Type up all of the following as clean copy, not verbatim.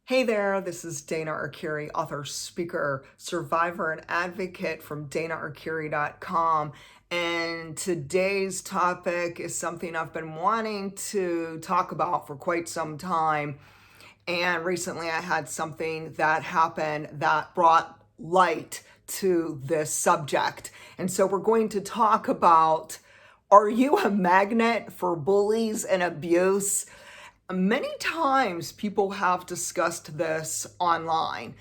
Hey there, this is Dana Arcuri, author, speaker, survivor, and advocate from danaarcuri.com. And today's topic is something I've been wanting to talk about for quite some time. And recently I had something that happened that brought light to this subject. And so we're going to talk about, are you a magnet for bullies and abuse? Many times people have discussed this online.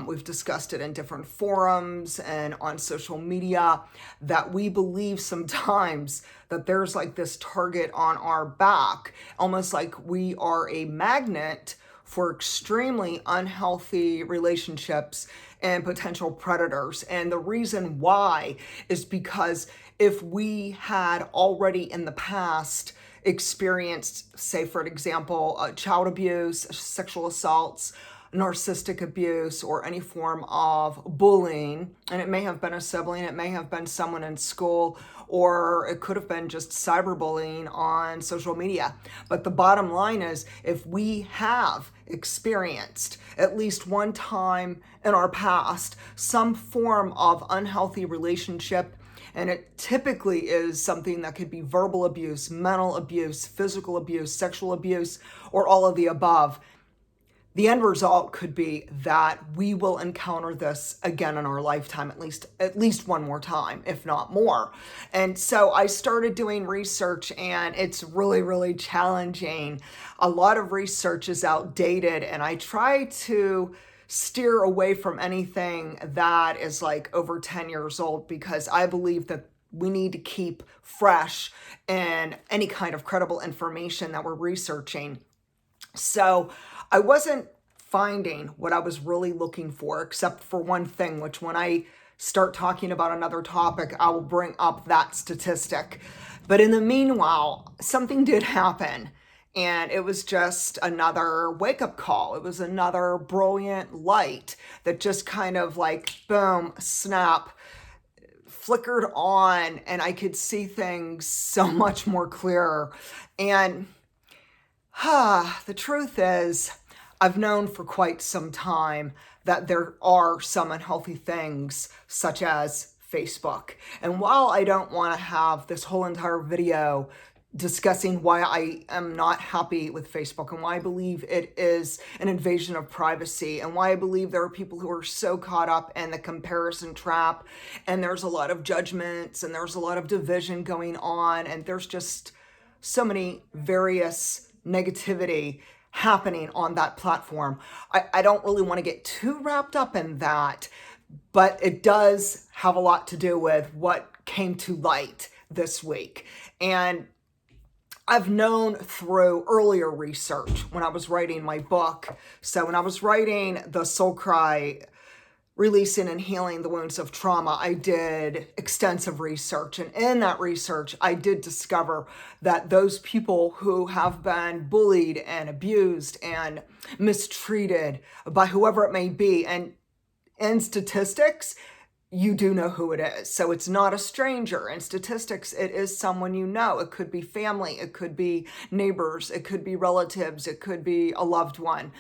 We've discussed it in different forums and on social media, that we believe sometimes that there's like this target on our back, almost like we are a magnet for extremely unhealthy relationships and potential predators. And the reason why is because if we had already in the past experienced, say for example, child abuse, sexual assaults, narcissistic abuse, or any form of bullying, and it may have been a sibling, it may have been someone in school, or it could have been just cyberbullying on social media. But the bottom line is, if we have experienced at least one time in our past some form of unhealthy relationship, and it typically is something that could be verbal abuse, mental abuse, physical abuse, sexual abuse, or all of the above, the end result could be that we will encounter this again in our lifetime, at least one more time, if not more. And so I started doing research, and it's really, really challenging. A lot of research is outdated, and I try to steer away from anything that is like over 10 years old, because I believe that we need to keep fresh in any kind of credible information that we're researching. So I wasn't finding what I was really looking for, except for one thing, which when I start talking about another topic, I will bring up that statistic. But in the meanwhile, something did happen. And it was just another wake-up call. It was another brilliant light that just kind of like, boom, snap, flickered on, and I could see things so much more clearer. And the truth is, I've known for quite some time that there are some unhealthy things, such as Facebook. And while I don't want to have this whole entire video discussing why I am not happy with Facebook and why I believe it is an invasion of privacy, and why I believe there are people who are so caught up in the comparison trap, and there's a lot of judgments, and there's a lot of division going on, and there's just so many various negativity happening on that platform. I don't really want to get too wrapped up in that, but it does have a lot to do with what came to light this week. And I've known through earlier research when I was writing my book. So when I was writing The Soul Cry, Releasing and Healing the Wounds of Trauma, I did extensive research. And in that research, I did discover that those people who have been bullied and abused and mistreated by whoever it may be, and in statistics, you do know who it is. So it's not a stranger. In statistics, it is someone you know. It could be family, it could be neighbors, it could be relatives, it could be a loved one.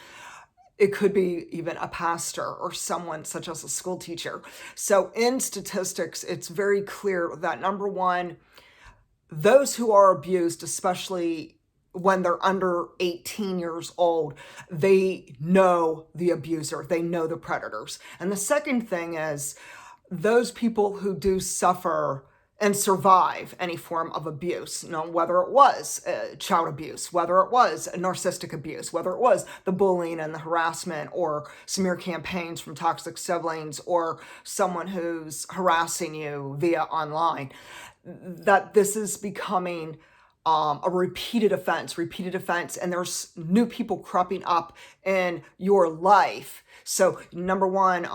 It could be even a pastor or someone such as a school teacher. So in statistics, it's very clear that, number one, those who are abused, especially when they're under 18 years old, they know the abuser, they know the predators. And the second thing is, those people who do suffer and survive any form of abuse, whether it was child abuse, whether it was narcissistic abuse, whether it was the bullying and the harassment, or smear campaigns from toxic siblings, or someone who's harassing you via online, that this is becoming a repeated offense, and there's new people cropping up in your life. So number one,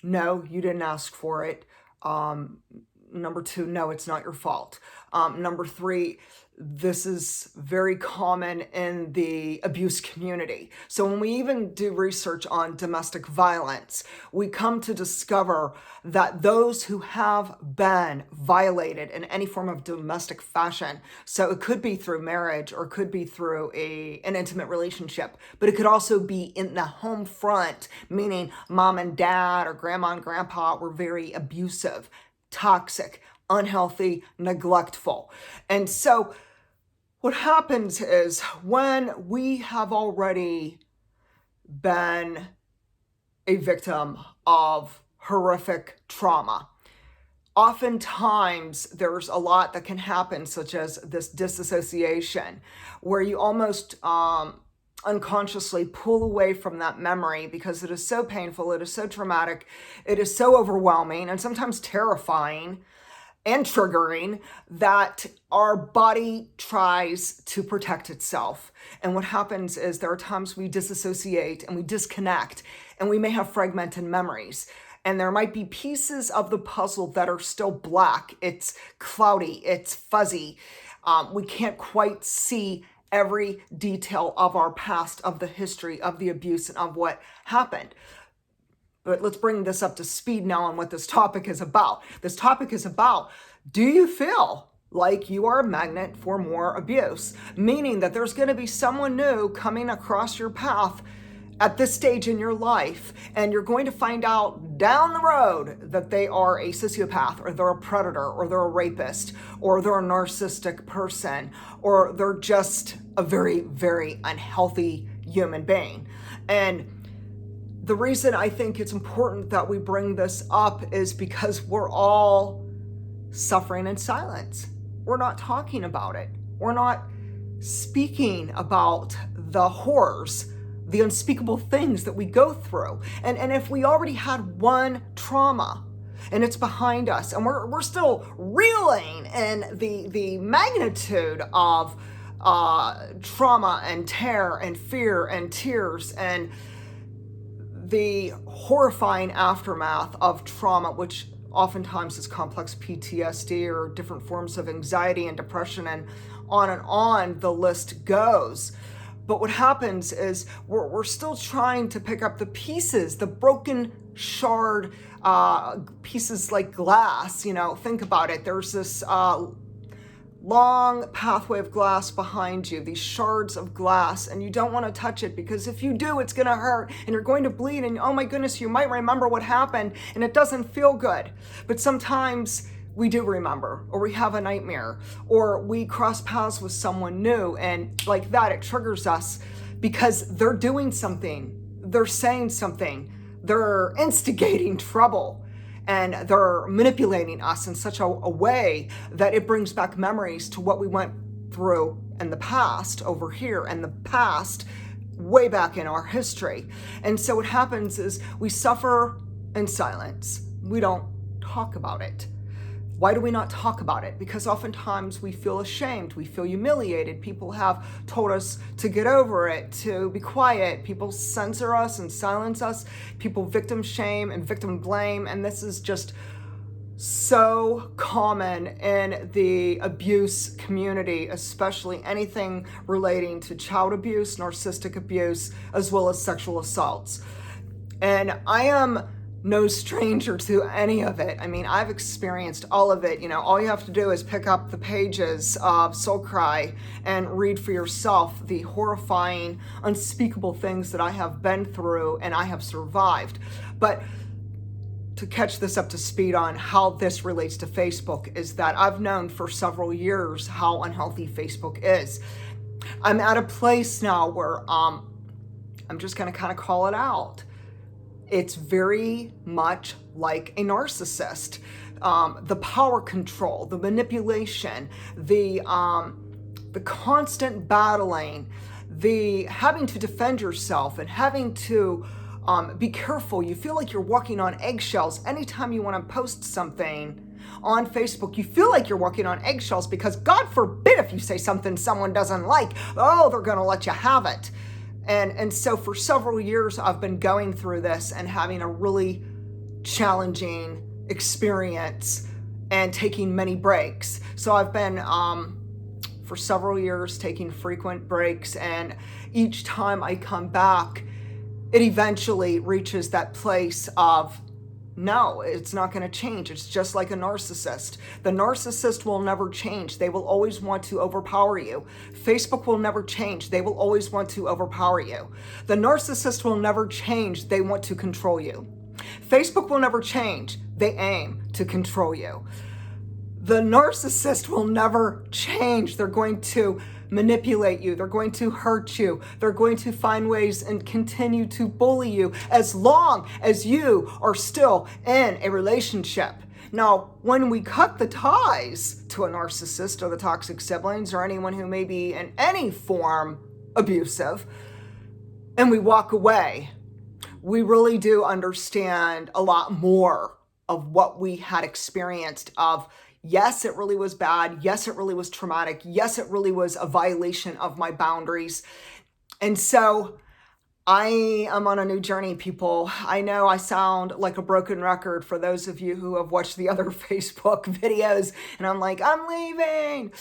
no, you didn't ask for it. Number two, no, it's not your fault. Number three, this is very common in the abuse community. So when we even do research on domestic violence, we come to discover that those who have been violated in any form of domestic fashion, so it could be through marriage or it could be through an intimate relationship, but it could also be in the home front, meaning mom and dad or grandma and grandpa were very abusive, toxic, unhealthy, neglectful. And so what happens is when we have already been a victim of horrific trauma, oftentimes there's a lot that can happen, such as this disassociation, where you almost unconsciously pull away from that memory because it is so painful, it is so traumatic, it is so overwhelming and sometimes terrifying and triggering that our body tries to protect itself. And what happens is there are times we disassociate and we disconnect, and we may have fragmented memories. And there might be pieces of the puzzle that are still black. It's cloudy, it's fuzzy. We can't quite see every detail of our past, of the history, of the abuse, and of what happened. But let's bring this up to speed now on what this topic is about. This topic is about, do you feel like you are a magnet for more abuse? Meaning that there's going to be someone new coming across your path at this stage in your life, and you're going to find out down the road that they are a sociopath, or they're a predator, or they're a rapist, or they're a narcissistic person, or they're just a very, very unhealthy human being. And the reason I think it's important that we bring this up is because we're all suffering in silence. We're not talking about it. We're not speaking about the horrors, the unspeakable things that we go through. And if we already had one trauma and it's behind us, and we're still reeling in the magnitude of trauma and terror and fear and tears and the horrifying aftermath of trauma, which oftentimes is complex PTSD or different forms of anxiety and depression, and on the list goes. But what happens is we're still trying to pick up the pieces, the broken shard pieces like glass. Think about it. There's this long pathway of glass behind you, these shards of glass, and you don't want to touch it because if you do, it's going to hurt and you're going to bleed, and oh my goodness, you might remember what happened and it doesn't feel good. But sometimes we do remember, or we have a nightmare, or we cross paths with someone new, and like that, it triggers us because they're doing something, they're saying something, they're instigating trouble. And they're manipulating us in such a way that it brings back memories to what we went through in the past over here, and the past way back in our history. And so what happens is we suffer in silence. We don't talk about it. Why do we not talk about it? Because oftentimes we feel ashamed, we feel humiliated. People have told us to get over it, to be quiet. People censor us and silence us. People victim shame and victim blame. And this is just so common in the abuse community, especially anything relating to child abuse, narcissistic abuse, as well as sexual assaults. And I am no stranger to any of it. I mean, I've experienced all of it. All you have to do is pick up the pages of Soul Cry and read for yourself the horrifying, unspeakable things that I have been through and I have survived. But to catch this up to speed on how this relates to Facebook is that I've known for several years how unhealthy Facebook is. I'm at a place now where I'm just going to kind of call it out. It's very much like a narcissist. The power control, the manipulation, the constant battling, the having to defend yourself and having to be careful. You feel like you're walking on eggshells anytime you want to post something on Facebook. You feel like you're walking on eggshells because God forbid if you say something someone doesn't like, they're going to let you have it. And so for several years, I've been going through this and having a really challenging experience and taking many breaks. So I've been for several years, taking frequent breaks, and each time I come back, it eventually reaches that place of, no, it's not going to change. It's just like a narcissist. The narcissist will never change. They will always want to overpower you. Facebook will never change. They will always want to overpower you. The narcissist will never change. They want to control you. Facebook will never change. They aim to control you. The narcissist will never change. They're going to manipulate you. They're going to hurt you. They're going to find ways and continue to bully you as long as you are still in a relationship. Now, when we cut the ties to a narcissist or the toxic siblings or anyone who may be in any form abusive, and we walk away, we really do understand a lot more of what we had experienced of, yes, it really was bad. Yes, it really was traumatic. Yes, it really was a violation of my boundaries. And so I am on a new journey, people. I know I sound like a broken record for those of you who have watched the other Facebook videos, and I'm like, I'm leaving.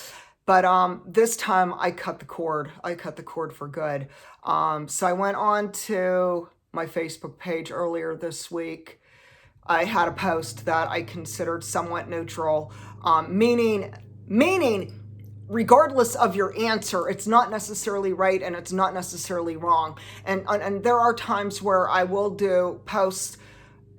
But this time I cut the cord. I cut the cord for good. So I went on to my Facebook page earlier this week. I had a post that I considered somewhat neutral, meaning regardless of your answer, it's not necessarily right and it's not necessarily wrong. And there are times where I will do posts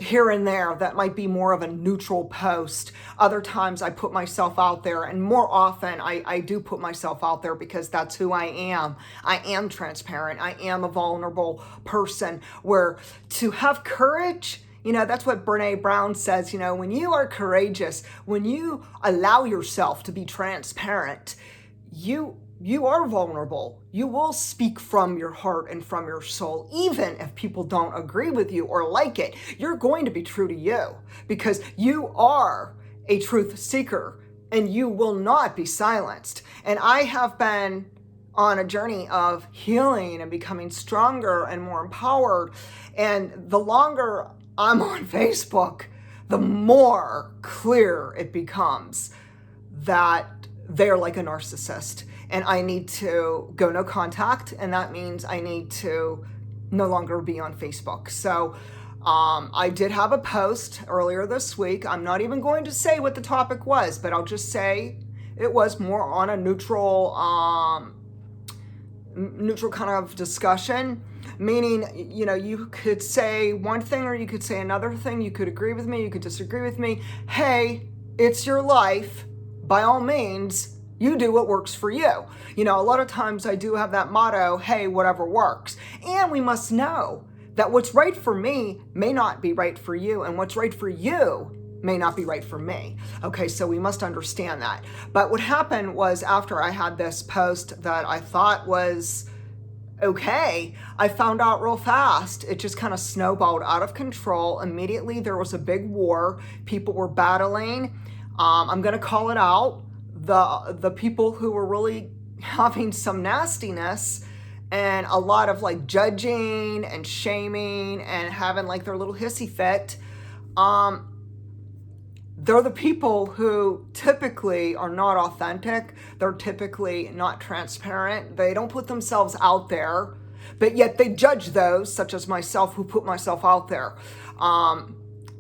here and there that might be more of a neutral post. Other times I put myself out there, and more often I do put myself out there because that's who I am. I am transparent. I am a vulnerable person, where to have courage, that's what Brene Brown says, when you are courageous, when you allow yourself to be transparent, you are vulnerable. You will speak from your heart and from your soul, even if people don't agree with you or like it. You're going to be true to you because you are a truth seeker and you will not be silenced. And I have been on a journey of healing and becoming stronger and more empowered. And the longer I'm on Facebook, the more clear it becomes that they're like a narcissist. And I need to go no contact, and that means I need to no longer be on Facebook. So I did have a post earlier this week. I'm not even going to say what the topic was, but I'll just say it was more on a neutral kind of discussion. Meaning, you could say one thing or you could say another thing. You could agree with me. You could disagree with me. Hey, it's your life. By all means, you do what works for you. A lot of times I do have that motto, hey, whatever works. And we must know that what's right for me may not be right for you. And what's right for you may not be right for me. Okay, so we must understand that. But what happened was, after I had this post that I thought was okay, I found out real fast. It just kind of snowballed out of control. Immediately, there was a big war. People were battling. I'm going to call it out. The people who were really having some nastiness and a lot of judging and shaming and having their little hissy fit, they're the people who typically are not authentic. They're typically not transparent. They don't put themselves out there, but yet they judge those, such as myself, who put myself out there.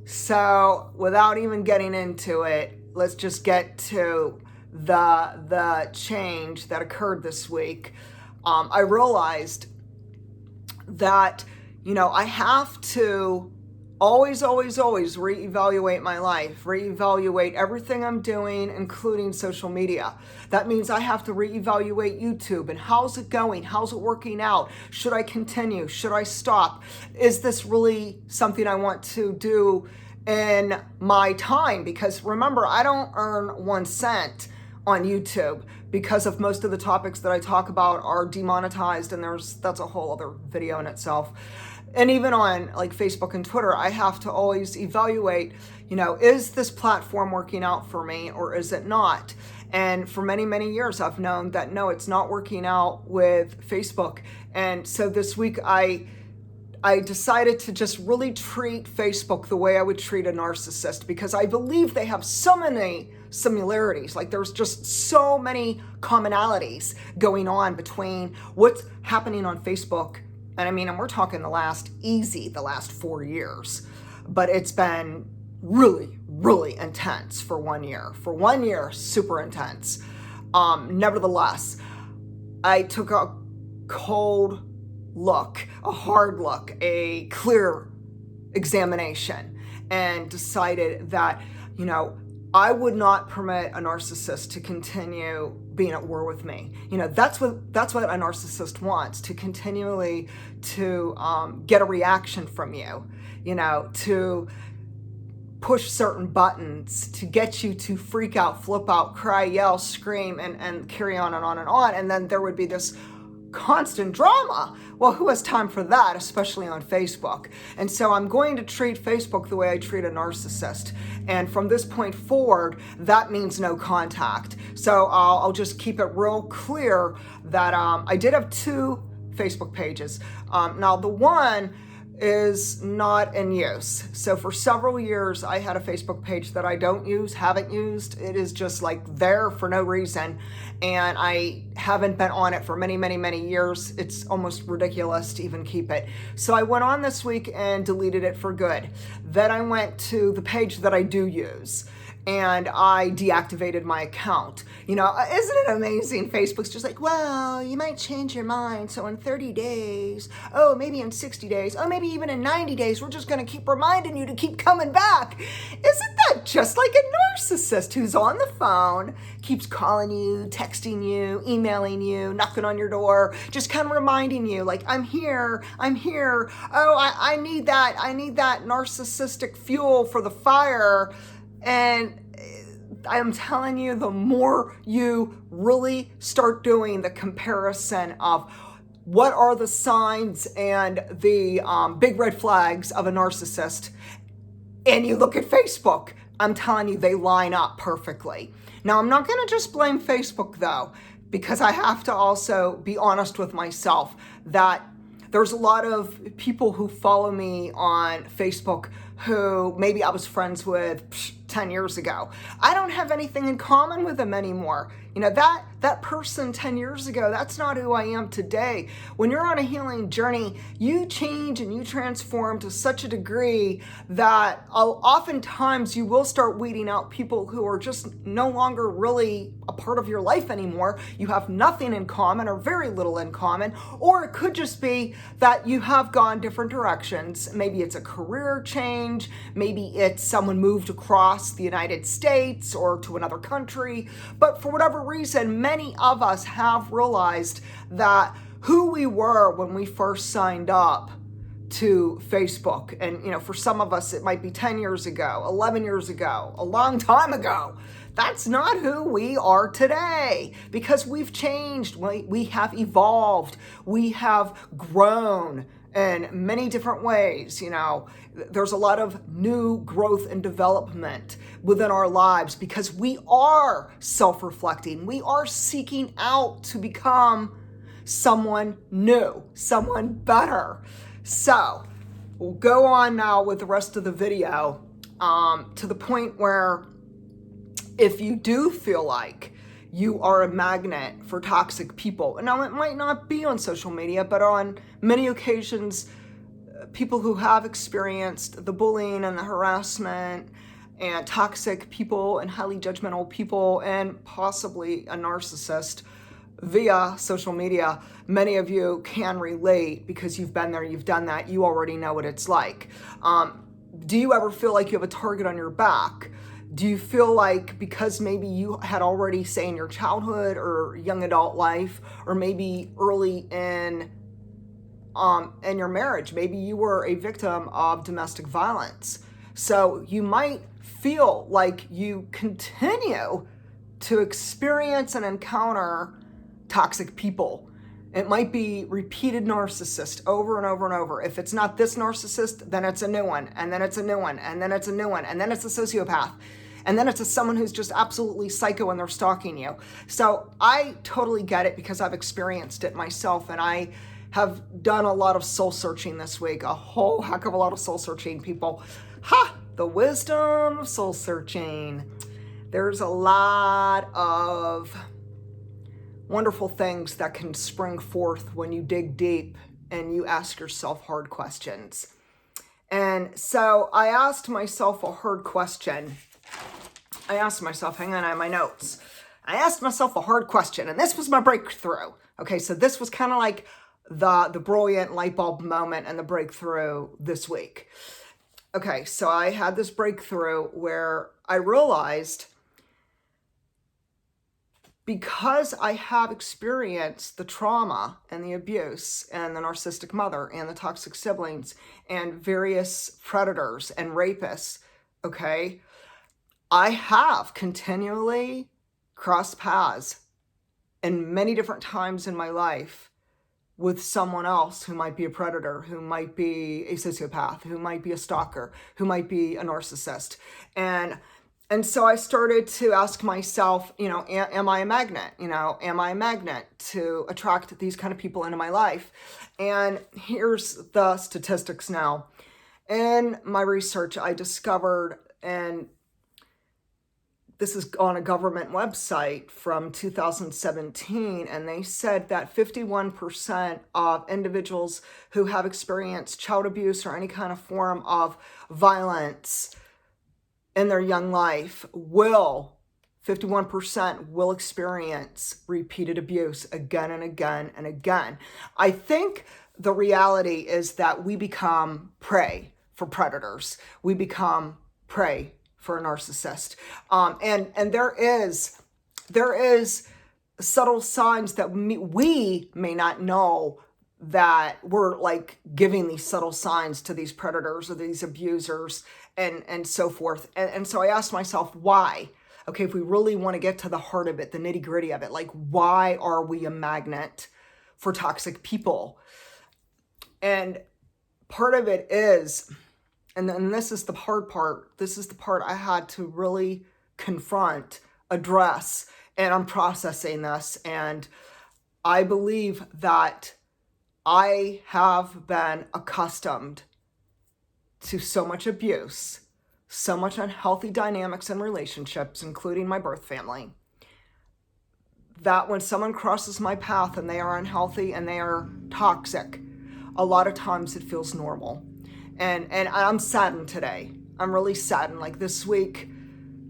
So without even getting into it, let's just get to the change that occurred this week. I realized that, I have to always reevaluate my life, reevaluate everything I'm doing, including social media. That means I have to reevaluate YouTube and how's it going? How's it working out? Should I continue? Should I stop? Is this really something I want to do in my time? Because remember, I don't earn 1 cent on YouTube because of most of the topics that I talk about are demonetized, and that's a whole other video in itself. And even on Facebook and Twitter, I have to always evaluate, is this platform working out for me or is it not? And for many, many years, I've known that no, it's not working out with Facebook. And so this week, I decided to just really treat Facebook the way I would treat a narcissist, because I believe they have so many similarities. Like there's just so many commonalities going on between what's happening on Facebook. And I mean, and we're talking the last 4 years, but it's been really, really intense for 1 year. For 1 year, super intense. Nevertheless, I took a cold look, a hard look, a clear examination, and decided that, you know, I would not permit a narcissist to continue being at war with me. You know, that's what a narcissist wants, to continually to get a reaction from you, you know, to push certain buttons, to get you to freak out, flip out, cry, yell, scream, and carry on and on and on. And then there would be this constant drama. Well, who has time for that, especially on Facebook? And so I'm going to treat Facebook the way I treat a narcissist. And from this point forward, that means no contact. So I'll just keep it real clear that I did have 2 Facebook pages. Now, the one is not in use. So for several years, I had a Facebook page that I haven't used. It is just like there for no reason. And I haven't been on it for many, many, many years. It's almost ridiculous to even keep it. So I went on this week and deleted it for good. Then I went to the page that I do use, and I deactivated my account. You know, isn't it amazing? Facebook's just like, well, you might change your mind. So in 30 days, oh, maybe in 60 days, oh, maybe even in 90 days, we're just going to keep reminding you to keep coming back. Isn't that just like a narcissist who's on the phone, keeps calling you, texting you, emailing you, knocking on your door, just kind of reminding you, like, I'm here. Oh, I need that narcissistic fuel for the fire. And I'm telling you, the more you really start doing the comparison of what are the signs and the big red flags of a narcissist, and you look at Facebook, I'm telling you, they line up perfectly. Now, I'm not going to just blame Facebook, though, because I have to also be honest with myself that there's a lot of people who follow me on Facebook who maybe I was friends with 10 years ago. I don't have anything in common with them anymore. You know, that person 10 years ago, that's not who I am today. When you're on a healing journey, you change and you transform to such a degree that oftentimes you will start weeding out people who are just no longer really a part of your life anymore. You have nothing in common or very little in common, or it could just be that you have gone different directions. Maybe it's a career change, maybe it's someone moved across the United States or to another country, but for whatever reason, many of us have realized that who we were when we first signed up to Facebook, and you know, for some of us it might be 10 years ago, 11 years ago, a long time ago, that's not who we are today, because we've changed, we have evolved, we have grown in many different ways. You know, there's a lot of new growth and development within our lives because we are self-reflecting. We are seeking out to become someone new, someone better. So we'll go on now with the rest of the video to the point where if you do feel like you are a magnet for toxic people. And now it might not be on social media, but on many occasions, people who have experienced the bullying and the harassment and toxic people and highly judgmental people and possibly a narcissist via social media, many of you can relate because you've been there, you've done that, you already know what it's like. Do you ever feel like you have a target on your back? Do you feel like because maybe you had already, say, in your childhood or young adult life, or maybe early in your marriage, maybe you were a victim of domestic violence. So you might feel like you continue to experience and encounter toxic people. It might be repeated narcissist over and over and over. If it's not this narcissist, then it's a new one, and then it's a new one, and then it's a new one, and then it's a sociopath. And then it's someone who's just absolutely psycho and they're stalking you. So I totally get it because I've experienced it myself, and I have done a lot of soul searching this week, a whole heck of a lot of soul searching, people. Ha! The wisdom of soul searching. there's a lot of wonderful things that can spring forth when you dig deep and you ask yourself hard questions. And so I asked myself a hard question. I asked myself, hang on, I have my notes. I asked myself a hard question, and this was my breakthrough. Okay, so this was kind of like the brilliant light bulb moment and the breakthrough this week. Okay, so I had this breakthrough where I realized, because I have experienced the trauma and the abuse and the narcissistic mother and the toxic siblings and various predators and rapists, okay, I have continually crossed paths in many different times in my life with someone else who might be a predator, who might be a sociopath, who might be a stalker, who might be a narcissist. And so I started to ask myself, am I a magnet? Am I a magnet to attract these kind of people into my life? And here's the statistics now. In my research, I discovered, and this is on a government website from 2017, and they said that 51% of individuals who have experienced child abuse or any kind of form of violence in their young life 51% will experience repeated abuse again and again and again. I think the reality is that we become prey for predators. We become prey for a narcissist. And there is subtle signs that we may not know that we're like giving these subtle signs to these predators or these abusers and so forth. And so I asked myself, why? Okay, if we really want to get to the heart of it, the nitty gritty of it, like, why are we a magnet for toxic people? And part of it is, and then this is the hard part, this is the part I had to really confront, address, and I'm processing this. And I believe that I have been accustomed to so much abuse, so much unhealthy dynamics and relationships, including my birth family, that when someone crosses my path and they are unhealthy and they are toxic, a lot of times it feels normal. And I'm saddened today. I'm really saddened. Like this week,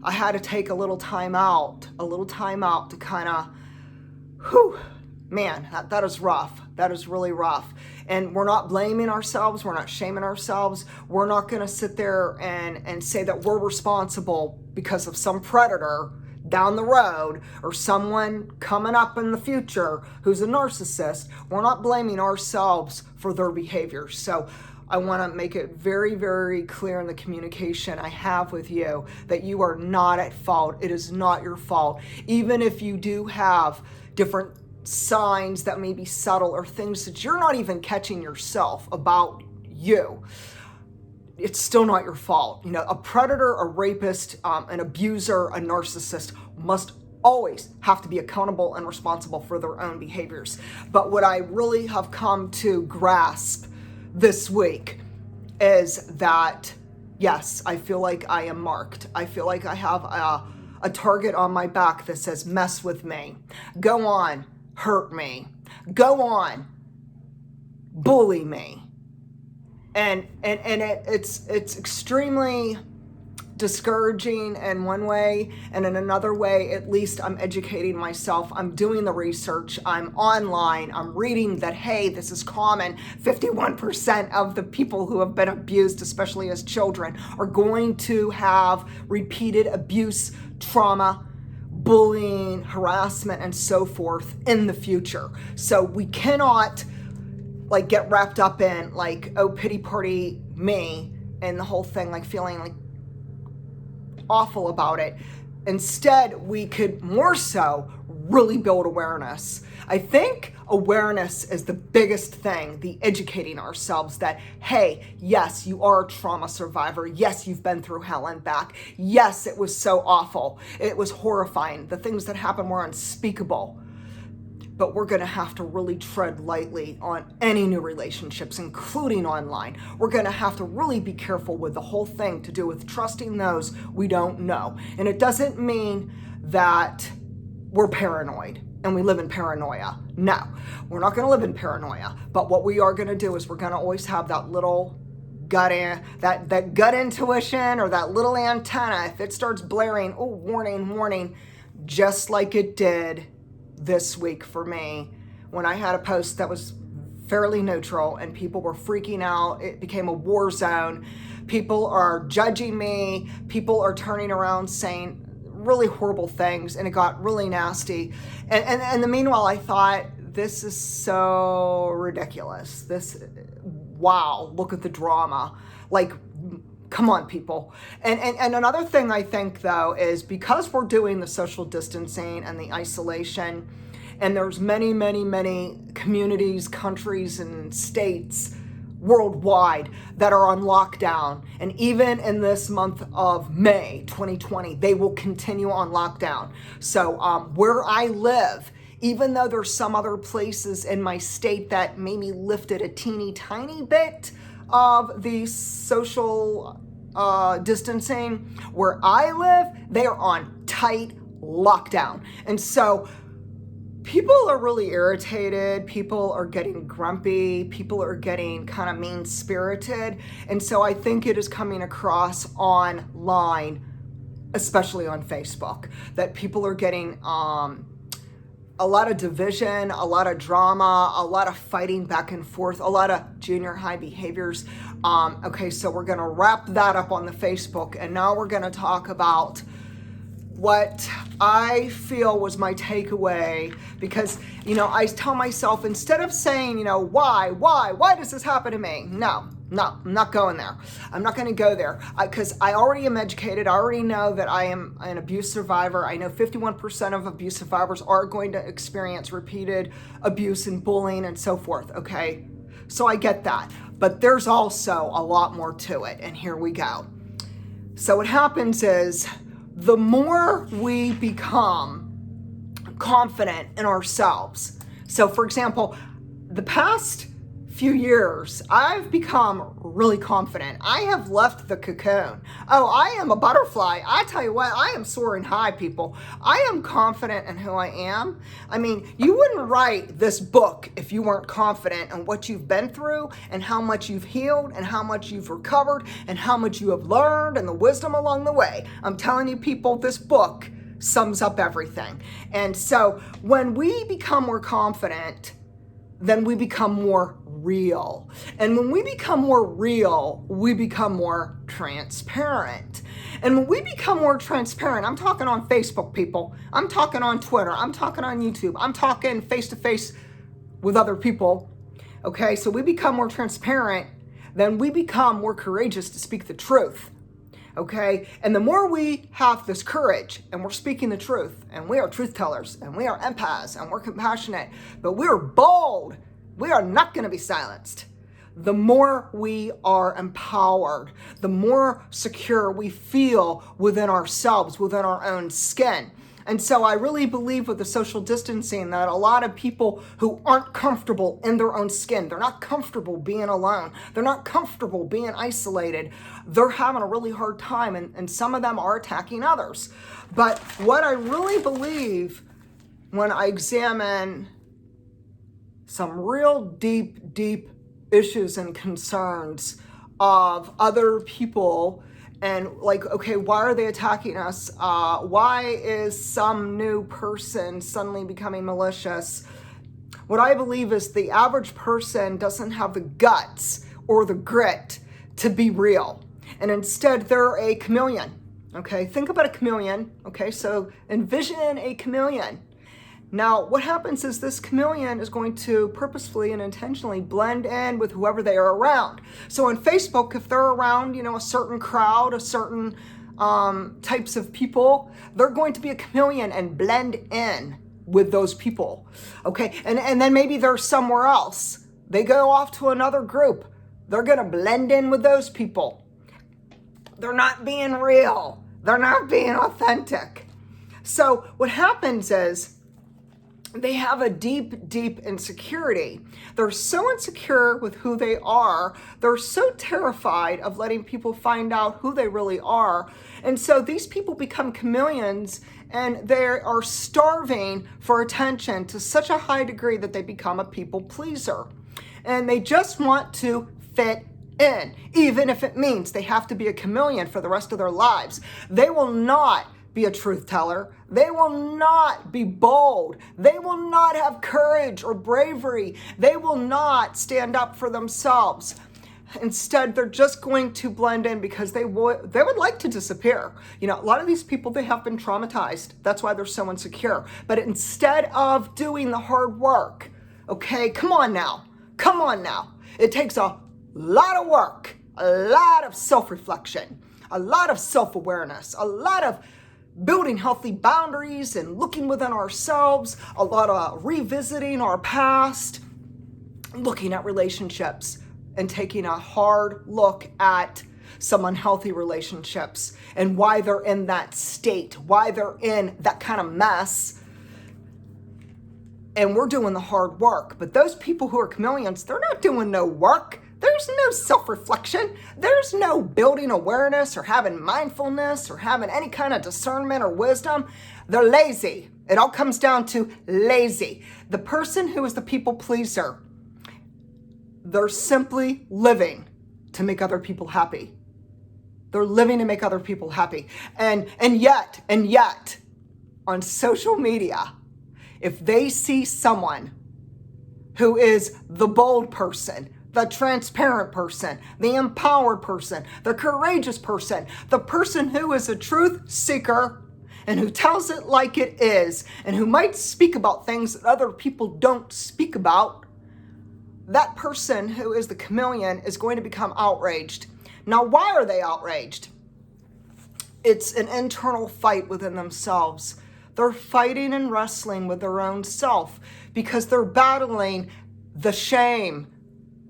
I had to take a little time out to kind of, man, that is rough. That is really rough. And we're not blaming ourselves. We're not shaming ourselves. We're not going to sit there and say that we're responsible because of some predator down the road or someone coming up in the future who's a narcissist. We're not blaming ourselves for their behavior. So I want to make it very, very clear in the communication I have with you that you are not at fault. It is not your fault. Even if you do have different signs that may be subtle or things that you're not even catching yourself about you, it's still not your fault. A predator, a rapist, an abuser, a narcissist must always have to be accountable and responsible for their own behaviors. But what I really have come to grasp this week is that, yes, I feel like I am marked. I feel like I have a target on my back that says, mess with me, go on, hurt me, go on, bully me. And it's extremely discouraging in one way, and in another way, at least I'm educating myself. I'm doing the research. I'm online. I'm reading that, hey, this is common. 51% of the people who have been abused, especially as children, are going to have repeated abuse, trauma, bullying, harassment, and so forth in the future. So we cannot get wrapped up in oh, pity party me and the whole thing, feeling awful about it. Instead, we could more so really build awareness. I think awareness is the biggest thing, the educating ourselves that, hey, yes, you are a trauma survivor. Yes, you've been through hell and back. Yes, it was so awful. It was horrifying. The things that happened were unspeakable. but we're going to have to really tread lightly on any new relationships, including online. We're going to have to really be careful with the whole thing to do with trusting those we don't know. And it doesn't mean that we're paranoid and we live in paranoia. No, we're not going to live in paranoia. But what we are going to do is we're going to always have that little that gut intuition, or that little antenna. If it starts blaring, oh, warning, warning, just like it did this week for me when I had a post that was fairly neutral and people were freaking out. It became a war zone. People are judging me. People are turning around saying really horrible things, and it got really nasty. And the meanwhile, I thought, this is so ridiculous. Wow, look at the drama. Like, come on, people. And another thing I think, though, is because we're doing the social distancing and the isolation, and there's many, many, many communities, countries, and states worldwide that are on lockdown. And even in this month of May 2020, they will continue on lockdown. So where I live, even though there's some other places in my state that maybe lifted a teeny tiny bit of the social distancing, where I live, they are on tight lockdown. And so people are really irritated. People are getting grumpy. People are getting kind of mean-spirited. And so I think it is coming across online, especially on Facebook, that people are getting a lot of division, a lot of drama, a lot of fighting back and forth, a lot of junior high behaviors. Okay, so we're going to wrap that up on the Facebook, and now we're going to talk about what I feel was my takeaway, because, I tell myself, instead of saying, why does this happen to me? No, I'm not going there. I'm not going to go there, because I already am educated. I already know that I am an abuse survivor. I know 51% of abuse survivors are going to experience repeated abuse and bullying and so forth, okay? So I get that, but there's also a lot more to it, and here we go. So what happens is, the more we become confident in ourselves. So, for example, the past few years, I've become really confident. I have left the cocoon. Oh, I am a butterfly. I tell you what, I am soaring high, people. I am confident in who I am. I mean, you wouldn't write this book if you weren't confident in what you've been through and how much you've healed and how much you've recovered and how much you have learned and the wisdom along the way. I'm telling you, people, this book sums up everything. And so when we become more confident, then we become more real. And when we become more real, we become more transparent. And when we become more transparent, I'm talking on Facebook, people. I'm talking on Twitter. I'm talking on YouTube. I'm talking face-to-face with other people. Okay, so we become more transparent, then we become more courageous to speak the truth. Okay, and the more we have this courage and we're speaking the truth, and we are truth tellers, and we are empaths, and we're compassionate, but we're bold, we are not going to be silenced. The more we are empowered, the more secure we feel within ourselves, within our own skin. And so I really believe with the social distancing that a lot of people who aren't comfortable in their own skin, they're not comfortable being alone, they're not comfortable being isolated, they're having a really hard time, and some of them are attacking others. But what I really believe when I examine some real deep issues and concerns of other people, and like, okay, why are they attacking us? Why is some new person suddenly becoming malicious? What I believe is the average person doesn't have the guts or the grit to be real. And instead, they're a chameleon. Okay, think about a chameleon. Okay, so envision a chameleon. Now, what happens is this chameleon is going to purposefully and intentionally blend in with whoever they are around. So on Facebook, if they're around, a certain crowd, a certain types of people, they're going to be a chameleon and blend in with those people. Okay, and then maybe they're somewhere else. They go off to another group. They're going to blend in with those people. They're not being real. They're not being authentic. So what happens is, they have a deep, deep insecurity. They're so insecure with who they are. They're so terrified of letting people find out who they really are. And so these people become chameleons, and they are starving for attention to such a high degree that they become a people pleaser. And they just want to fit in, even if it means they have to be a chameleon for the rest of their lives. They will not be a truth teller. They will not be bold. They will not have courage or bravery. They will not stand up for themselves. Instead, they're just going to blend in because they would like to disappear. You know, a lot of these people, they have been traumatized. That's why they're so insecure. But instead of doing the hard work, okay, come on now. It takes a lot of work, a lot of self-reflection, a lot of self-awareness, a lot of building healthy boundaries and looking within ourselves, a lot of revisiting our past, looking at relationships and taking a hard look at some unhealthy relationships and why they're in that state, why they're in that kind of mess. And we're doing the hard work. But those people who are chameleons, they're not doing no work. There's no self-reflection. There's no building awareness or having mindfulness or having any kind of discernment or wisdom. They're lazy. It all comes down to lazy. The person who is the people pleaser, they're simply living to make other people happy. They're living to make other people happy. And yet, on social media, if they see someone who is the bold person, the transparent person, the empowered person, the courageous person, the person who is a truth seeker and who tells it like it is and who might speak about things that other people don't speak about, that person who is the chameleon is going to become outraged. Now, why are they outraged? It's an internal fight within themselves. They're fighting and wrestling with their own self because they're battling the shame,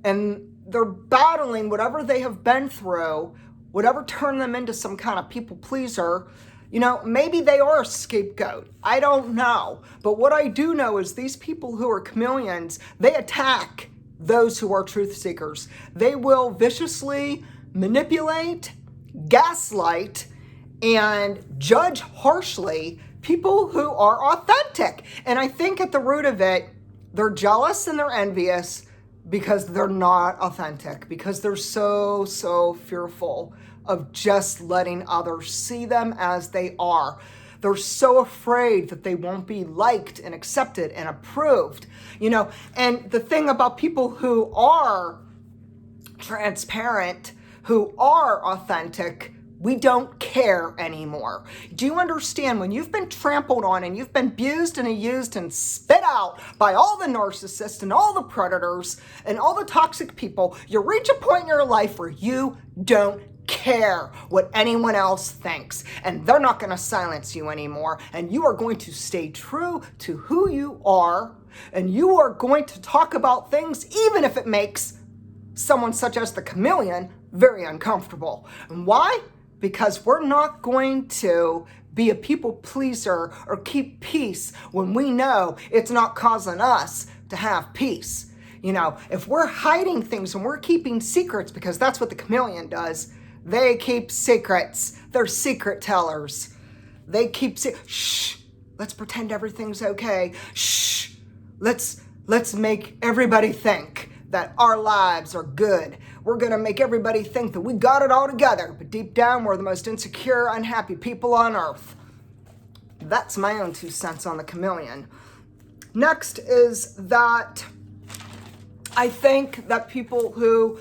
and they're battling whatever they have been through, whatever turned them into some kind of people pleaser. You know, maybe they are a scapegoat. I don't know. But what I do know is these people who are chameleons, they attack those who are truth seekers. They will viciously manipulate, gaslight, and judge harshly people who are authentic. And I think at the root of it, they're jealous and they're envious because they're not authentic, because they're so fearful of just letting others see them as they are. They're so afraid that they won't be liked and accepted and approved, you know. And the thing about people who are transparent, who are authentic, we don't care anymore. Do you understand when you've been trampled on and you've been abused and used and spit out by all the narcissists and all the predators and all the toxic people, you reach a point in your life where you don't care what anyone else thinks, and they're not going to silence you anymore, and you are going to stay true to who you are, and you are going to talk about things even if it makes someone such as the chameleon very uncomfortable. And why? Because we're not going to be a people pleaser or keep peace when we know it's not causing us to have peace. You know, if we're hiding things and we're keeping secrets, because that's what the chameleon does, they keep secrets. They're secret tellers. They keep shh, let's pretend everything's okay. Shh, let's make everybody think that our lives are good. We're going to make everybody think that we got it all together, but deep down, we're the most insecure, unhappy people on earth. That's my own 2 cents on the chameleon. Next is that I think that people who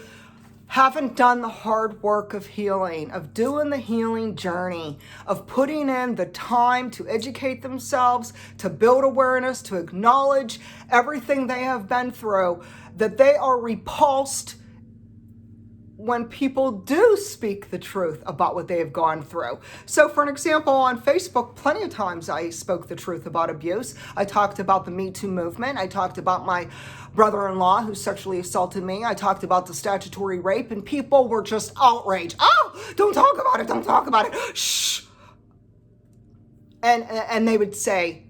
haven't done the hard work of healing, of doing the healing journey, of putting in the time to educate themselves, to build awareness, to acknowledge everything they have been through, that they are repulsed when people do speak the truth about what they have gone through. So for an example, on Facebook, plenty of times I spoke the truth about abuse. I talked about the Me Too movement. I talked about my brother-in-law who sexually assaulted me. I talked about the statutory rape, and people were just outraged. Oh, don't talk about it. Shh. And they would say,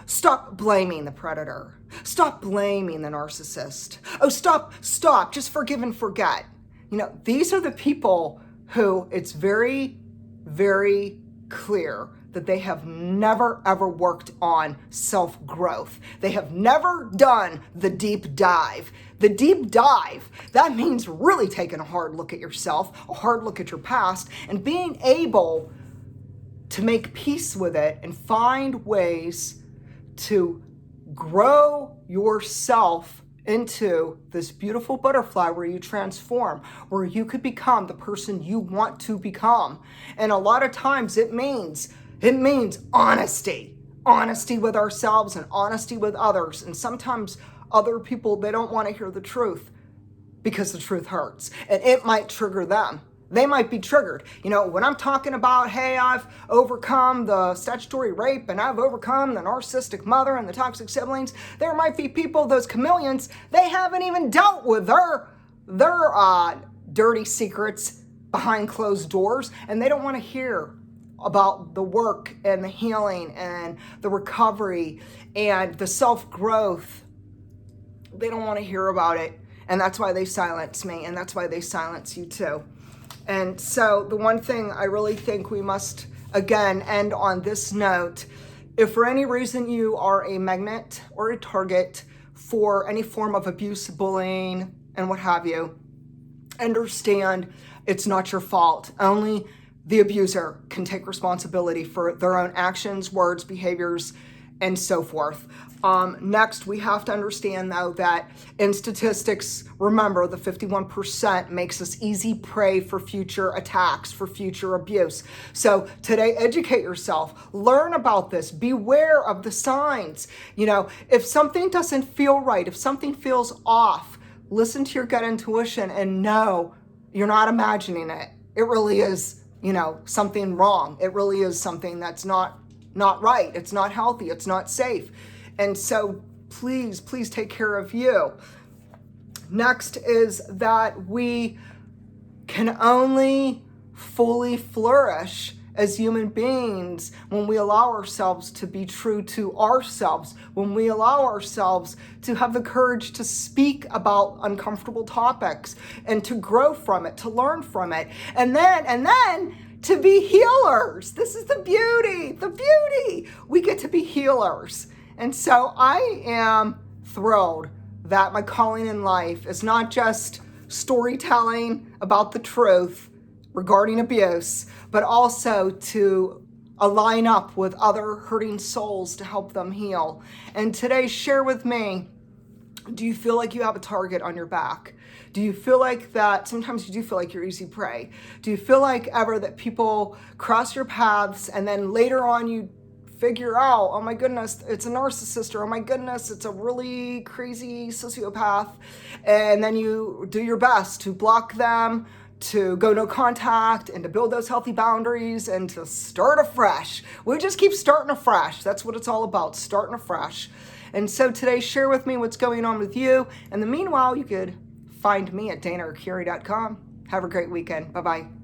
Stop blaming the predator. Stop blaming the narcissist. Oh, stop, just forgive and forget. These are the people who it's very, very clear that they have never, ever worked on self-growth. They have never done the deep dive. The deep dive, that means really taking a hard look at yourself, a hard look at your past, and being able to make peace with it and find ways to grow yourself into this beautiful butterfly where you transform, where you could become the person you want to become. And a lot of times it means honesty with ourselves and honesty with others. And sometimes other people, they don't want to hear the truth because the truth hurts and it might trigger them. They might be triggered. When I'm talking about, hey, I've overcome the statutory rape and I've overcome the narcissistic mother and the toxic siblings, there might be people, those chameleons, they haven't even dealt with their dirty secrets behind closed doors, and they don't want to hear about the work and the healing and the recovery and the self-growth. They don't want to hear about it, and that's why they silence me, and that's why they silence you too. And so the one thing I really think we must, again, end on this note, if for any reason you are a magnet or a target for any form of abuse, bullying, and what have you, understand it's not your fault. Only the abuser can take responsibility for their own actions, words, behaviors, and so forth. Next, we have to understand, though, that in statistics, remember, the 51% makes us easy prey for future attacks, for future abuse. So today, educate yourself. Learn about this. Beware of the signs. If something doesn't feel right, if something feels off, listen to your gut intuition and know you're not imagining it. It really is, something wrong. It really is something that's not right. It's not healthy. It's not safe. And so please take care of you. Next is that we can only fully flourish as human beings when we allow ourselves to be true to ourselves, when we allow ourselves to have the courage to speak about uncomfortable topics and to grow from it, to learn from it, and then to be healers. This is the beauty. We get to be healers. And so I am thrilled that my calling in life is not just storytelling about the truth regarding abuse, but also to align up with other hurting souls to help them heal. And today, share with me, do you feel like you have a target on your back? Do you feel like that sometimes you do feel like you're easy prey? Do you feel like ever that people cross your paths and then later on you figure out, oh my goodness, it's a narcissist, or oh my goodness, it's a really crazy sociopath, and then you do your best to block them, to go no contact, and to build those healthy boundaries, and to start afresh. We just keep starting afresh. That's what it's all about, starting afresh. And so today, share with me what's going on with you. In the meanwhile, you could find me at danaarcuri.com. Have a great weekend. Bye-bye.